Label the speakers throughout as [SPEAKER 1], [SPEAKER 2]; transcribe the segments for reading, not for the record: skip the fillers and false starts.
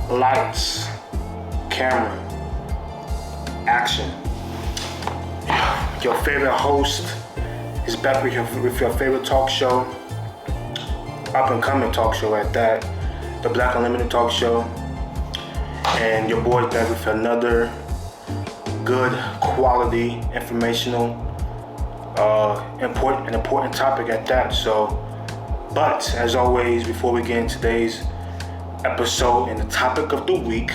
[SPEAKER 1] Lights, camera, action. Your favorite host is back with your favorite talk show, up and coming talk show at that, the Black Unlimited Talk Show. And your boy's back with another good quality, informational, important topic at that. But as always, before we get into today's episode and the topic of the week,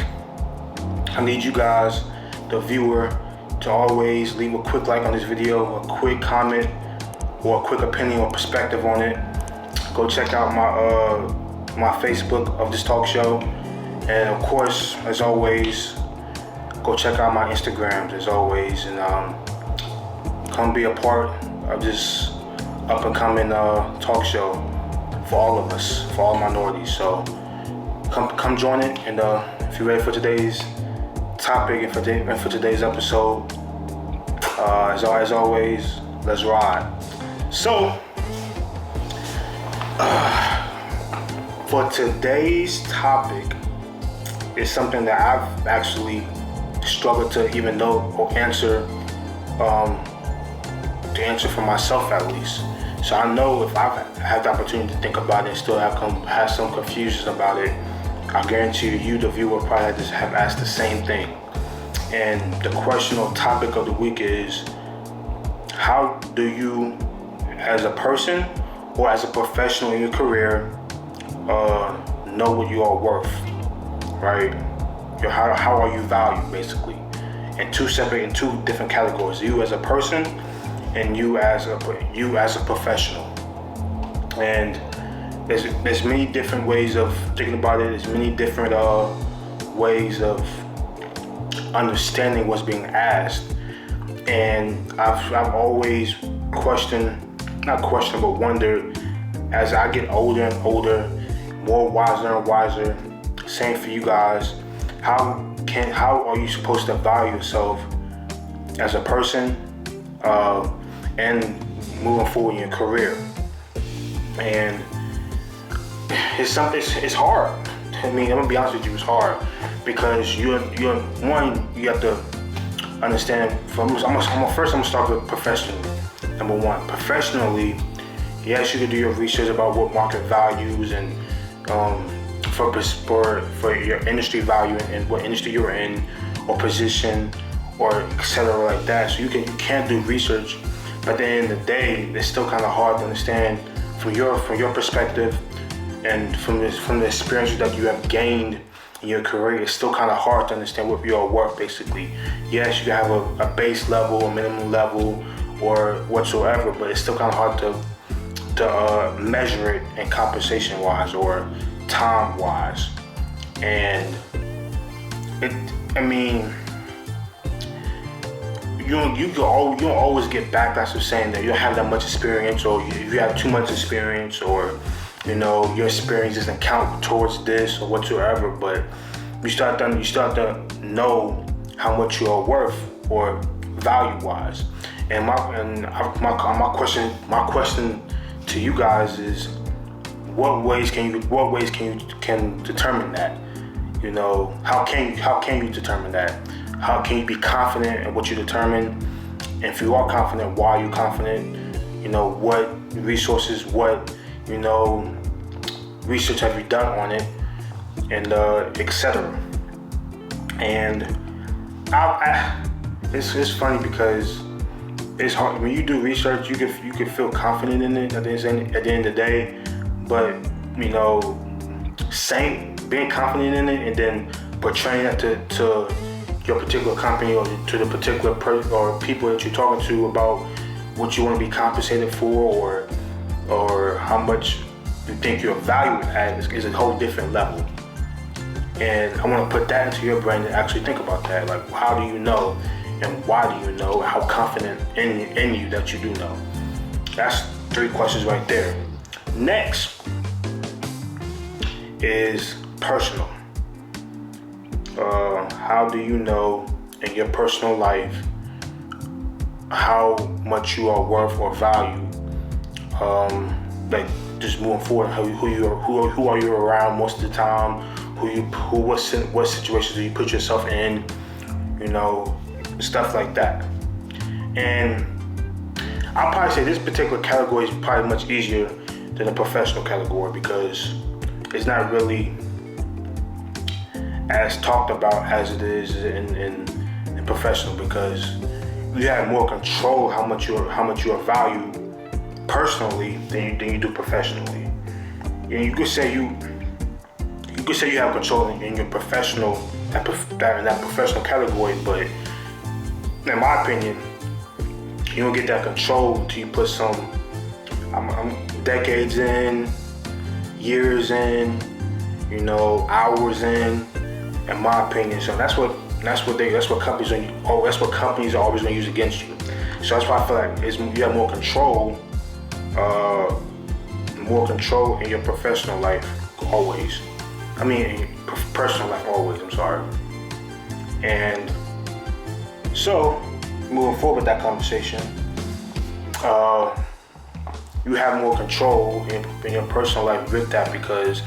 [SPEAKER 1] I need you guys, the viewer, to always leave a quick like on this video, a quick comment, or a quick opinion or perspective on it. Go check out my Facebook of this talk show, and of course, as always, go check out my Instagrams as always, and come be a part of this up and coming talk show for all of us, for all minorities. So come join it, and if you're ready for today's topic and for today's episode, as always, let's ride. So for today's topic is something that I've actually struggled to even know or answer, to answer for myself at least. So I know if I've had the opportunity to think about it and still have some confusion about it, I guarantee you, the viewer, probably just have asked the same thing. And the question or topic of the week is, how do you, as a person or as a professional in your career, know what you are worth, right? How are you valued, basically, in two different categories: you as a person and you as a professional. And there's many different ways of thinking about it. There's many different ways of understanding what's being asked. And I've always wondered, as I get older and older, more wiser and wiser. Same for you guys. How are you supposed to value yourself as a person, and moving forward in your career? And it's hard. I mean, I'm gonna be honest with you, it's hard, because you have to understand. I'm gonna start with professionally. Number one, professionally, yes, you can do your research about what market values and for your industry value and what industry you're in or position or etc. like that. So you can do research, but at the end of the day, it's still kind of hard to understand from your perspective and from the experiences that you have gained in your career. It's still kind of hard to understand what your work, basically. Yes, you can have a base level, a minimum level, or whatsoever, but it's still kind of hard to measure it in compensation wise or time wise. And you'll always get backlash for saying that you don't have that much experience, or you have too much experience, or your experience doesn't count towards this or whatsoever. But you start to know how much you are worth, or value wise. And my question to you guys is, what ways can you determine that? How can you determine that? How can you be confident in what you determine? And if you are confident, why are you confident? What resources, what research have you done on it, and etc. And it's funny because it's hard when you do research. You can feel confident in it at the end of the day, but being confident in it and then portraying that to your particular company or to the particular or people that you're talking to about what you want to be compensated for, or how much you think you're valued at is a whole different level. And I want to put that into your brain and actually think about that. Like, how do you know, and why do you know? How confident in you that you do know? That's 3 questions right there. Next is personal. How do you know in your personal life how much you are worth or value? Like, just moving forward, who are you around most of the time? what situations do you put yourself in, stuff like that. And I'll probably say this particular category is probably much easier than the professional category because it's not really as talked about as it is in professional, because you have more control how much you are valued personally than you do professionally. And you could say you have control in your professional that professional category, but in my opinion, you don't get that control until you put some decades in, years in, hours in my opinion. So that's what companies are always going to use against you. So that's why I feel like you have more control in your professional life always. I mean, in your personal life always. I'm sorry. And so moving forward with that conversation, you have more control in your personal life with that, because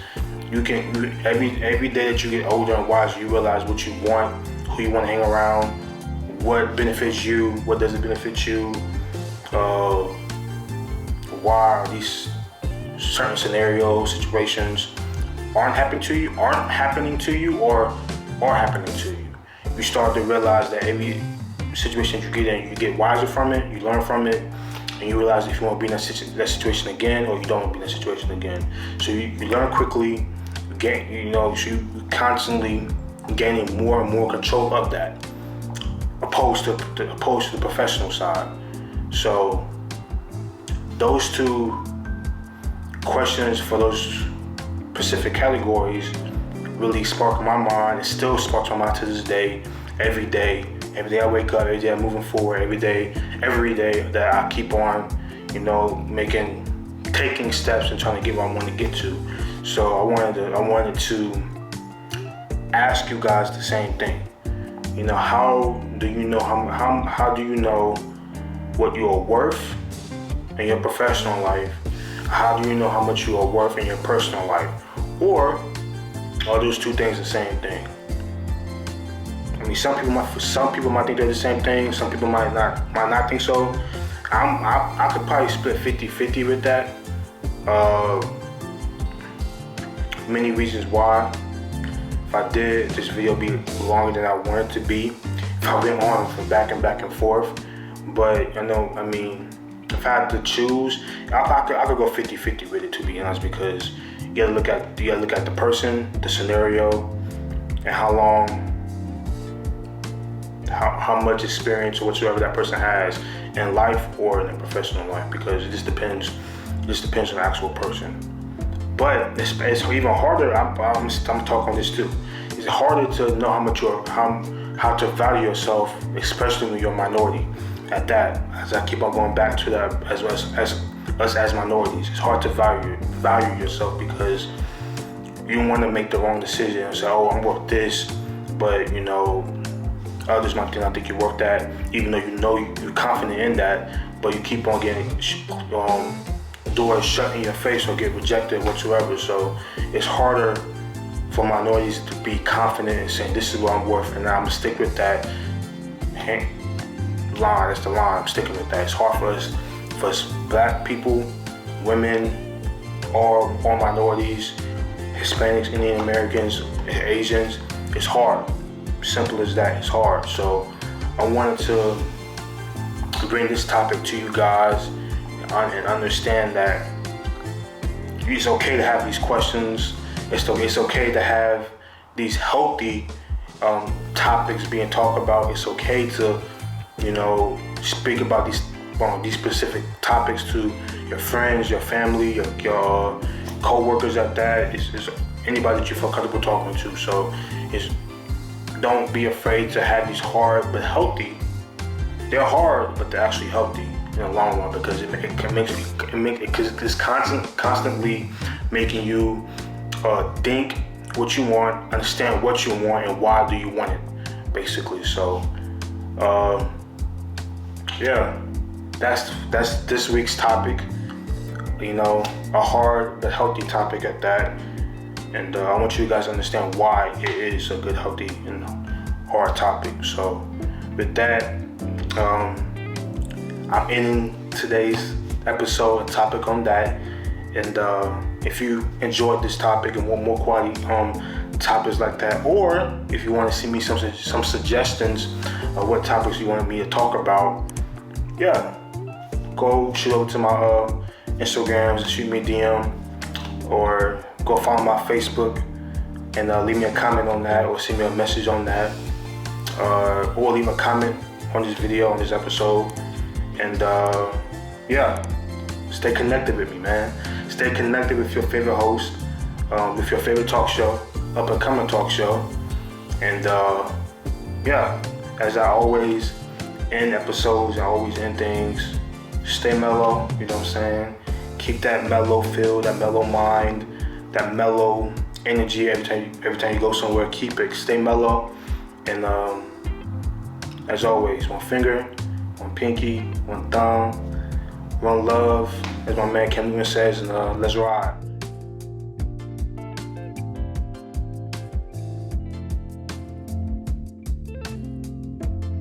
[SPEAKER 1] every day that you get older and wiser, you realize what you want, who you want to hang around, what benefits you, what doesn't benefit you, why these certain scenarios, situations aren't happening to you, or are happening to you. You start to realize that every situation you get in, you get wiser from it, you learn from it, and you realize if you want to be in that situation again, or you don't want to be in that situation again. So you learn quickly, so you constantly gaining more and more control of that, opposed to the professional side. So those two questions for those specific categories really sparked my mind. It still sparks my mind to this day. Every day I wake up, every day I'm moving forward, every day that I keep on, taking steps and trying to get where I want to get to. So I wanted to ask you guys the same thing. How do you know how do you know what you are worth in your professional life? How do you know how much you are worth in your personal life? Or are those two things the same thing? I mean, some people might think they're the same thing. Some people might not think so. I could probably split 50-50 with that. Many reasons why. If I did, this video would be longer than I wanted to be. If I went on from back and forth. But if I had to choose, I could go 50-50 with it, to be honest, because you gotta look at the person, the scenario, and how much experience or whatsoever that person has in life or in their professional life, because it just depends on the actual person. But it's even harder. I'm talking on this too. It's harder to know how to value yourself, especially when you're a minority. At that, as I keep on going back to that, as us as minorities, it's hard to value yourself, because you don't want to make the wrong decision and say, "Oh, I'm worth this," but others might not think you're worth that, even though you're confident in that, but you keep on getting doors shut in your face or get rejected whatsoever. So it's harder for minorities to be confident in saying, "This is what I'm worth, and I'm gonna stick with that." Line, that's the line. I'm sticking with that. It's hard for us black people, women, all minorities, Hispanics, Indian Americans, Asians. It's hard. Simple as that. It's hard. So I wanted to bring this topic to you guys and understand that it's okay to have these questions. It's okay to have these healthy topics being talked about. It's okay to speak about these specific topics to your friends, your family, your co-workers at that. It's anybody that you feel comfortable talking to. So don't be afraid to have these hard but healthy. They're hard, but they're actually healthy in the long run, because it's constantly making you think what you want, understand what you want, and why do you want it, basically. So that's this week's topic. A hard but healthy topic at that. And I want you guys to understand why it is a good, healthy, and hard topic. So with that, I'm ending today's episode and topic on that. And if you enjoyed this topic and want more quality topics like that, or if you want to see me some suggestions of what topics you wanted me to talk about, go shoot over to my Instagrams and shoot me a DM, or go follow my Facebook and leave me a comment on that, or send me a message on that, or leave a comment on this video, on this episode. And stay connected with me, man. Stay connected with your favorite host, with your favorite talk show, up and coming talk show. And as I always end episodes, I always end things, stay mellow, you know what I'm saying? Keep that mellow feel, that mellow mind, that mellow energy every time you go somewhere. Keep it, stay mellow. And as always, one finger, one pinky, one thumb, one love, as my man Cam Newton says, and let's ride.